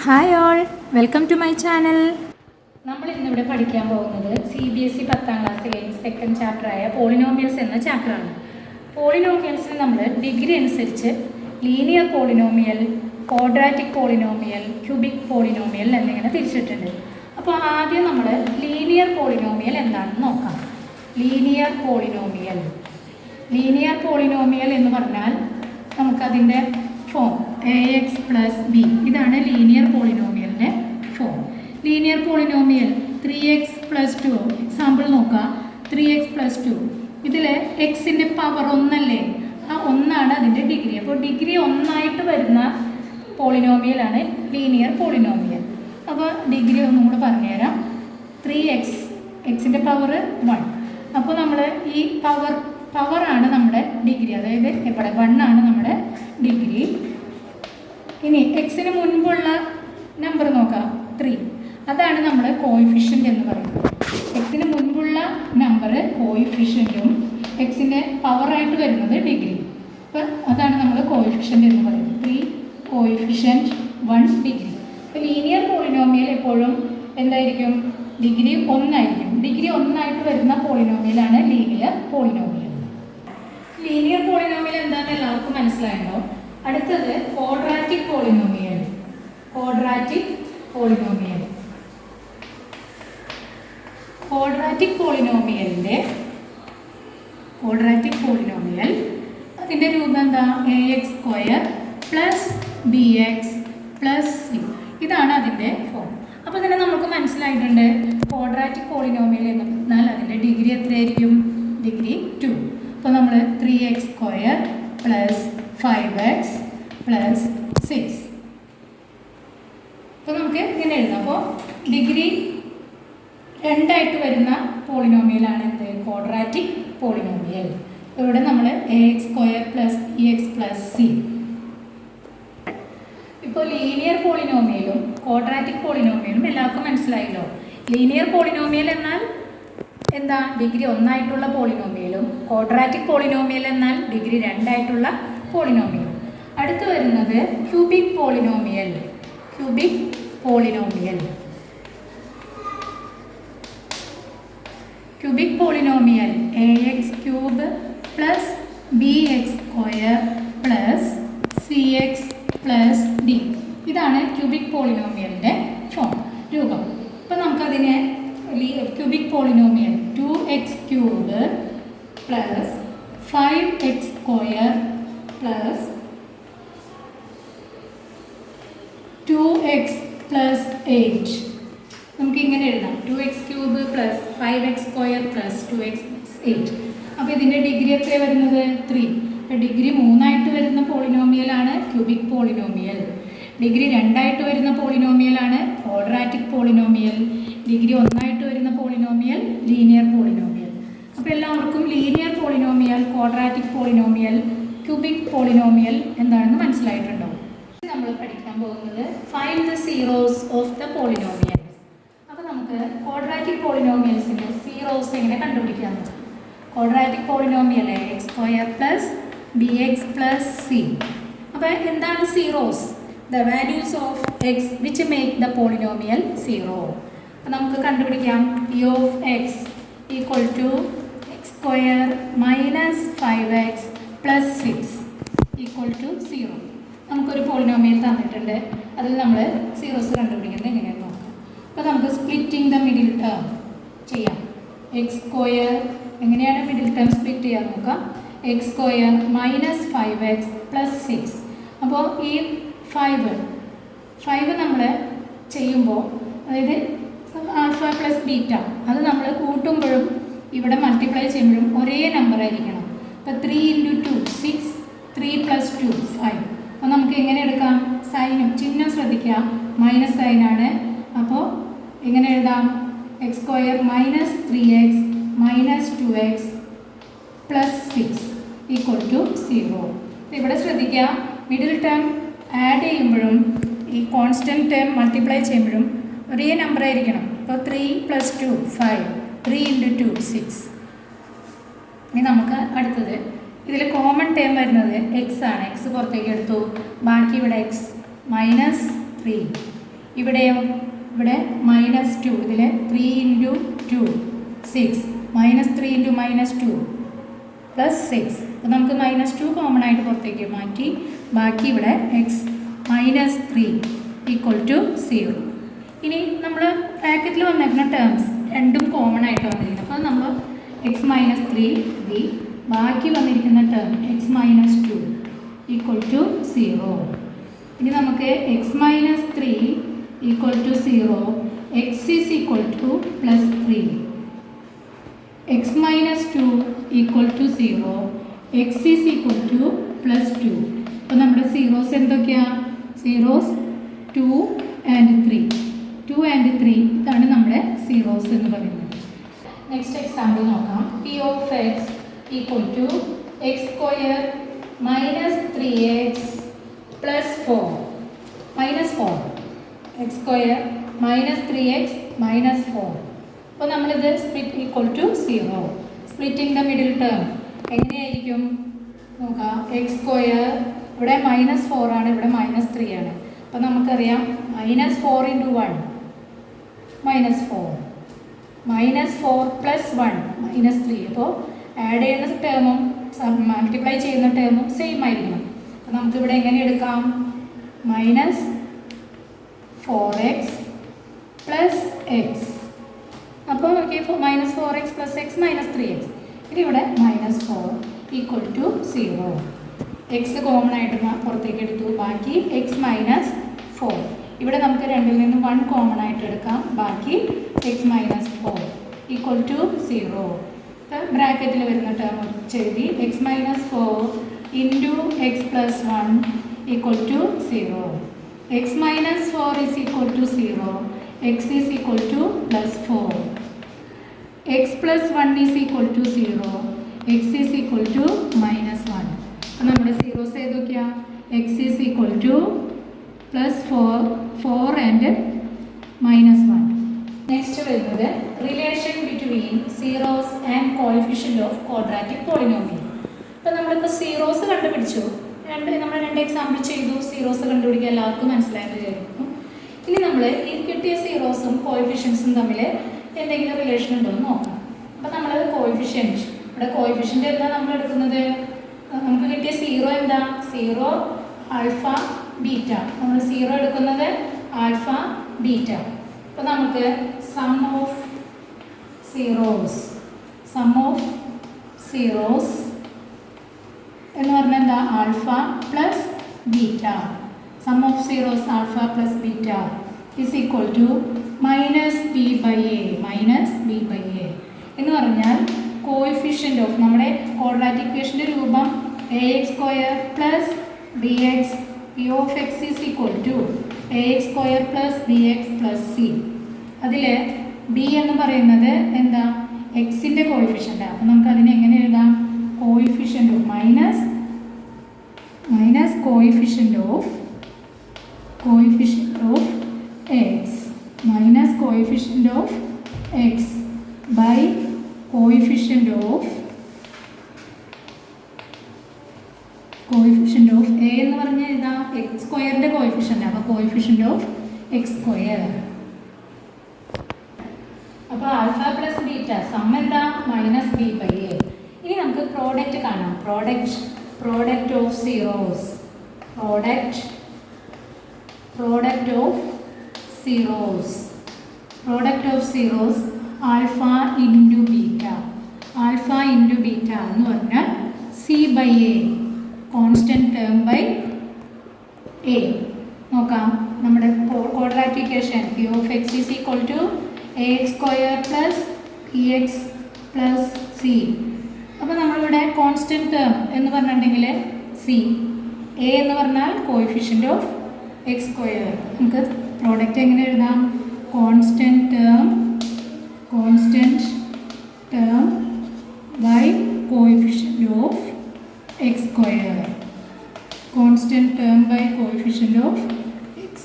Hi all, welcome to my channel. നമ്മൾ ഇന്നിവിടെ പഠിക്കാൻ പോകുന്നത് CBSE 10ാം ക്ലാസ്സിലെ സെക്കൻഡ് ചാപ്റ്ററായ പോളിനോമിയൽസ് എന്ന ചാപ്റ്ററാണ്. പോളിനോമിയൽസിൽ നമ്മൾ ഡിഗ്രി അനുസരിച്ച് linear polynomial, quadratic polynomial, cubic polynomial എന്നിങ്ങനെ തിരിച്ചിട്ടുണ്ട്. അപ്പോൾ ആദ്യം നമ്മൾ ലീനിയർ പോളിനോമിയൽ എന്താണെന്ന് നോക്കാം. ലീനിയർ പോളിനോമിയൽ എന്ന് പറഞ്ഞാൽ നമുക്കതിൻ്റെ ഫോം AX + B, ഇതാണ് ലീനിയർ പോളിനോമിയലിൻ്റെ form. Linear polynomial 3x + 2, example നോക്കാം. 3x + 2, ഇതിൽ എക്സിൻ്റെ പവർ 1 അല്ലേ, ആ 1 ആണ് അതിൻ്റെ ഡിഗ്രി. അപ്പോൾ ഡിഗ്രി 1 ആയിട്ട് വരുന്ന പോളിനോമിയലാണ് ലീനിയർ പോളിനോമിയൽ. അപ്പോൾ ഡിഗ്രി ഒന്നും കൂടെ പറഞ്ഞുതരാം. 3x, എക്സിൻ്റെ പവർ 1. അപ്പോൾ നമ്മൾ ഈ പവറാണ് നമ്മുടെ ഡിഗ്രി, അതായത് ഇവിടെ 1 ആണ് നമ്മുടെ ഡിഗ്രി. ഇനി എക്സിന് മുൻപുള്ള നമ്പർ നോക്കാം, 3, അതാണ് നമ്മൾ കോയിഫിഷ്യൻ്റ് എന്ന് പറയുന്നത്. എക്സിന് മുൻപുള്ള നമ്പർ കോയിഫിഷ്യൻറ്റും എക്സിൻ്റെ പവറായിട്ട് വരുന്നത് ഡിഗ്രി. അപ്പോൾ അതാണ് നമ്മൾ കോയിഫിഷ്യൻ്റ് എന്ന് പറയുന്നത്. 3 കോയിഫിഷ്യൻറ്റ് 1 ഡിഗ്രി. അപ്പോൾ ലീനിയർ പോളിനോമിയൽ എപ്പോഴും എന്തായിരിക്കും? ഡിഗ്രി 1 ആയിരിക്കും. ഡിഗ്രി 1 ആയിട്ട് വരുന്ന പോളിനോമിയലാണ് ലീനിയർ പോളിനോമിയൽ. ലീനിയർ പോളിനോമിയൽ എന്താണെന്ന് എല്ലാവർക്കും മനസ്സിലായല്ലോ. അടുത്തത് ക്വാഡ്രാറ്റിക് പോളിനോമിയൽ. ക്വാഡ്രാറ്റിക് പോളിനോമിയൽ അതിൻ്റെ രൂപം എന്താ? AX² + BX + C, ഇതാണ് അതിൻ്റെ ഫോം. അപ്പോൾ തന്നെ നമുക്ക് മനസ്സിലായിട്ടുണ്ട് ക്വാഡ്രാറ്റിക് പോളിനോമിയൽ എന്ന് പറഞ്ഞാൽ അതിൻ്റെ ഡിഗ്രി എത്രയായിരിക്കും? ഡിഗ്രി 2. അപ്പോൾ നമ്മൾ 3x² + 5x + 6. അപ്പോൾ നമുക്ക് ഇങ്ങനെ എഴുതാം. അപ്പോൾ ഡിഗ്രി 2 ആയിട്ട് വരുന്ന പോളിനോമിയലാണ് എന്ത്? Quadratic polynomial. ഇവിടെ നമ്മൾ AX² + BX + C. ഇപ്പോൾ ലീനിയർ പോളിനോമിയലും ക്വാഡ്രാറ്റിക് പോളിനോമിയലും എല്ലാവർക്കും മനസ്സിലായല്ലോ. ലീനിയർ പോളിനോമിയൽ എന്നാൽ എന്താ? ഡിഗ്രി 1 ആയിട്ടുള്ള പോളിനോമിയലും. ക്വാഡ്രാറ്റിക് പോളിനോമിയൽ എന്നാൽ ഡിഗ്രി 2 ആയിട്ടുള്ള പോളിനോമിയലും. അടുത്ത് വരുന്നത് cubic polynomial. AX³ + BX² + CX + D, ഇതാണ് ക്യൂബിക് പോളിനോമിയലിൻ്റെ ഫോം, രൂപം. അപ്പോൾ നമുക്കതിനെ cubic polynomial 2x³ + 5x² + 2x + 8, നമുക്കിങ്ങനെ എഴുതാം. 2x³ + 5x² + 2x + 8. അപ്പോൾ ഇതിൻ്റെ ഡിഗ്രി എത്ര വരുന്നത്? 3. അപ്പോൾ ഡിഗ്രി 3 ആയിട്ട് വരുന്ന പോളിനോമിയലാണ് ക്യൂബിക് പോളിനോമിയൽ. ഡിഗ്രി 2 ആയിട്ട് വരുന്ന പോളിനോമിയലാണ് ക്വാഡ്രാറ്റിക് പോളിനോമിയൽ. ഡിഗ്രി 1 ആയിട്ട് വരുന്ന പോളിനോമിയൽ ലീനിയർ പോളിനോമിയൽ. അപ്പോൾ എല്ലാവർക്കും linear polynomial, quadratic polynomial, cubic polynomial എന്താണെന്ന് മനസ്സിലായിട്ടുണ്ടോ? നമ്മൾ പഠിക്കാൻ പോകുന്നത് find the zeros of the polynomials. അപ്പോൾ നമുക്ക് ക്വാഡ്രാറ്റിക് പോളിനോമിയൽസിൻ്റെ സീറോസ് എങ്ങനെ കണ്ടുപിടിക്കാൻ നോക്കാം. Quadratic polynomial AX² + BX + C. അപ്പോൾ എന്താണ് zeros? The values of X which make the polynomial zero. അപ്പോൾ നമുക്ക് കണ്ടുപിടിക്കാം. P of x = x² - 5x + 6 = 0. നമുക്കൊരു പോളിനോമിയൽ തന്നിട്ടുണ്ട്, അതിൽ നമ്മൾ സീറോസ് കണ്ടുപിടിക്കുന്നത് എങ്ങനെയാണെന്ന് നോക്കാം. അപ്പോൾ നമുക്ക് സ്പ്ലിറ്റിംഗ് ദ മിഡിൽ ടേം ചെയ്യാം. x² എങ്ങനെയാണ് മിഡിൽ ടേം സ്പ്ലിറ്റ് ചെയ്യാൻ നോക്കാം. x² - 5x + 6. അപ്പോൾ ഈ 5 നമ്മൾ ചെയ്യുമ്പോൾ, അതായത് ആൽഫ + ബീറ്റ, അത് നമ്മൾ കൂട്ടുമ്പോഴും ഇവിടെ മൾട്ടിപ്ലൈ ചെയ്യുമ്പോഴും ഒരേ നമ്പർ ആയിരിക്കണം. അപ്പോൾ 3 × 2 6, 3 + 2 5. അപ്പോൾ നമുക്ക് എങ്ങനെ എടുക്കാം? സൈനും ചിഹ്നം ശ്രദ്ധിക്കുക, മൈനസ് സൈനാണ്. അപ്പോൾ എങ്ങനെ എഴുതാം? x² - 3x - 2x + 6 = 0. ഇവിടെ ശ്രദ്ധിക്കുക, മിഡിൽ ടേം ആഡ് ചെയ്യുമ്പോഴും ഈ കോൺസ്റ്റൻറ്റ് ടേം മൾട്ടിപ്ലൈ ചെയ്യുമ്പോഴും ഒരേ നമ്പർ ആയിരിക്കണം. അപ്പോൾ 3 + 2 5, 3 × 2 6. ഇനി നമുക്ക് അടുത്തത് ഇതിൽ കോമൺ ടേം വരുന്നത് എക്സ് ആണ്. എക്സ് പുറത്തേക്ക് എടുത്തു, ബാക്കി ഇവിടെ എക്സ് -3 ഇവിടെയോ ഇവിടെ -2 ഇതിൽ 3 × 2 6 -3 × -2 +6. അപ്പോൾ നമുക്ക് -2 കോമൺ ആയിട്ട് പുറത്തേക്ക് മാറ്റി. ബാക്കി ഇവിടെ x-3 = 0. ഇനി നമ്മൾ ബ്രാക്കറ്റിൽ വന്നിരിക്കുന്ന ടേംസ് രണ്ടും കോമൺ ആയിട്ട് വന്നിരിക്കുന്നത്. അപ്പോൾ നമ്മൾ x-3 ബാക്കി വന്നിരിക്കുന്ന ടേം x-2 = 0. ഇനി നമുക്ക് x-3 = 0, x +3, x-2 = 0, x +2. അപ്പോൾ നമ്മുടെ സീറോസ് എന്തൊക്കെയാണ്? Zeros 2 and 3. 2 and 3 ഇതാണ് നമ്മുടെ സീറോസ് എന്ന് പറയുന്നത്. നെക്സ്റ്റ് എക്സാമ്പിൾ നോക്കാം. p of x = x² - 3x + 4 -4 x² - 3x - 4. അപ്പോൾ നമ്മളിത് split = 0. Splitting the middle term എങ്ങനെയായിരിക്കും നോക്കാം. x² ഇവിടെ -4 ആണ്, ഇവിടെ -3 ആണ്. അപ്പോൾ നമുക്കറിയാം -4 × 1 -4 -4 + 1 -3. അപ്പോൾ ആഡ് ചെയ്യുന്ന ടേമും മൾട്ടിപ്ലൈ ചെയ്യുന്ന ടേമും സെയിം ആയിരിക്കണം. അപ്പോൾ നമുക്കിവിടെ എങ്ങനെ എടുക്കാം? -4x + x. അപ്പോൾ നോക്കി -4x + x -3x. ഇനി ഇവിടെ -4 = 0. x കോമൺ ആയിട്ട് പുറത്തേക്ക് എടുത്തു. ബാക്കി x - 4. ഇവിടെ നമുക്ക് രണ്ടിൽ നിന്ന് 1 കോമൺ ആയിട്ട് എടുക്കാം. ബാക്കി x - 4 = 0. ബ്രാക്കറ്റിൽ വരുന്ന ടേം എഴുതി. x - 4 × x + 1 = 0. x - 4 = 0, x +4. x + 1 = 0, x -1. അപ്പോൾ നമ്മുടെ സീറോസ് ഏതൊക്കെയാണ്? x +4 and -1. നെക്സ്റ്റ് വരുന്നത് relation between zeros and coefficient of quadratic polynomial. അപ്പോൾ നമ്മളിപ്പോൾ സീറോസ് കണ്ടുപിടിച്ചു. നമ്മൾ 2 എക്സാമ്പിൾ ചെയ്തു. സീറോസ് കണ്ടുപിടിക്കാൻ എല്ലാവർക്കും മനസ്സിലായെന്ന് വിചാരിക്കുന്നു. ഇനി നമ്മൾ ഈ കിട്ടിയ സീറോസും കോഎഫിഷ്യൻസും തമ്മിൽ എന്തെങ്കിലും റിലേഷൻ ഉണ്ടോ എന്ന് നോക്കാം. അപ്പോൾ നമ്മൾ കോഎഫിഷ്യൻറ്റ്, ഇവിടെ കോഎഫിഷ്യൻ്റ് എന്താ നമ്മൾ എടുക്കുന്നത്? നമുക്ക് കിട്ടിയ സീറോ എന്താ? Zero alpha beta. നമ്മൾ സീറോ എടുക്കുന്നത് ആൽഫ ബീറ്റ. അപ്പോൾ നമുക്ക് സം ഓഫ് സീറോസ് എന്ന് പറഞ്ഞാൽ എന്താ? Alpha plus beta. Sum of zeros alpha plus beta = -b/a എന്ന് പറഞ്ഞാൽ കോഎഫിഷ്യൻ്റ് ഓഫ് നമ്മുടെ ക്വാഡ്രാറ്റിക് ഇക്വേഷൻ്റെ രൂപം ax² + bx. p of x = ax² + bx + c. അതിൽ b എന്ന് പറയുന്നത് എന്താ? എക്സിൻ്റെ കോഎഫിഷ്യൻ്റ്. അപ്പോൾ നമുക്ക് അതിനെ എങ്ങനെ എഴുതാം? Coefficient of minus coefficient of x minus coefficient of x by coefficient of a എന്ന് പറഞ്ഞാൽ ഇതാ x സ്ക്വയറിൻ്റെ കോഎഫിഷ്യൻ്റ്. അപ്പോൾ കോഎഫിഷ്യൻ്റ് ഓഫ് x². അപ്പോൾ ആൽഫ പ്ലസ് ബീറ്റ സം എന്താ? -b/a. ഇനി നമുക്ക് പ്രോഡക്റ്റ് കാണാം. Product of zeros. Product of zeros alpha into beta. Alpha into beta എന്ന് പറഞ്ഞാൽ c/a constant term by a. നോക്കാം. നമ്മുടെ quadratic equation p of x = ax² + bx + c. അപ്പോൾ നമ്മളിവിടെ കോൺസ്റ്റൻറ്റ് ടേം എന്ന് പറഞ്ഞിട്ടുണ്ടെങ്കിൽ c, a എന്ന് പറഞ്ഞാൽ കോഎഫിഷ്യൻ്റ് ഓഫ് x². നമുക്ക് പ്രോഡക്റ്റ് എങ്ങനെ എഴുതാം? Constant term by coefficient of x². Constant term by coefficient of x².